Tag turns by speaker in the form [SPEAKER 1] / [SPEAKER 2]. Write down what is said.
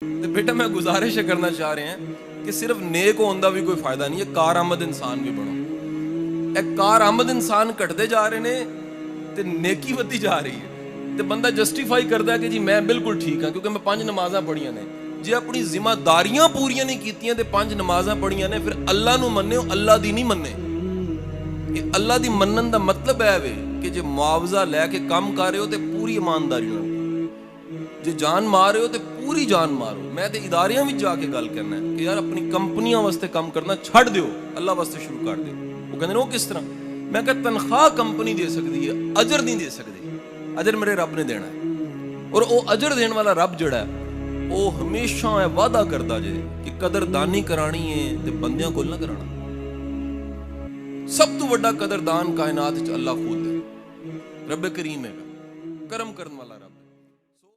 [SPEAKER 1] तो बेटा मैं गुजारिश करना चाह रहे हैं कि सिर्फ नेक होने का भी कोई फायदा नहीं है, कारामद इंसान भी बनो। एक कारामद इंसान घटते जा रहे ने ते नेकी वधी जा रही है, तो बंदा जस्टिफाई करता है कि जी मैं बिल्कुल ठीक हाँ क्योंकि मैं 5 नमाज़ां पढ़ियां ने। जे अपनी जिम्मेदारियां पूरियां नहीं कीतियां ते 5 नमाज़ां पढ़ियां ने, फिर अल्लाह नूं मन्ने, अल्लाह दी नहीं मन्ने। ये अल्लाह दी मन्नन दा मतलब है वे कि जे मुआवजा लैके काम कर रहे हो तो पूरी ईमानदारी नाल, जे जान मार रहे हो तो पूरी जान मारो। मैं तो इदारियां में जाके गल करना है कि यार अपनी कंपनियां वास्ते काम करना छड़ दो, अल्लाह वास्ते शुरू कर दो। वो कहते वो किस तरह? मैं कहा तनख्वाह कंपनी दे सकती है, अजर नहीं दे सकती। अजर मेरे रब ने देना है, और वो अजर देने वाला रब जड़ा है वो हमेशा वादा करता जे कि कदरदानी करानी है तो बंदियां कोल ना कराना। सब तो बड़ा कदरदान कायनात च अल्लाह खुद है, रब करीम है, करम करने वाला।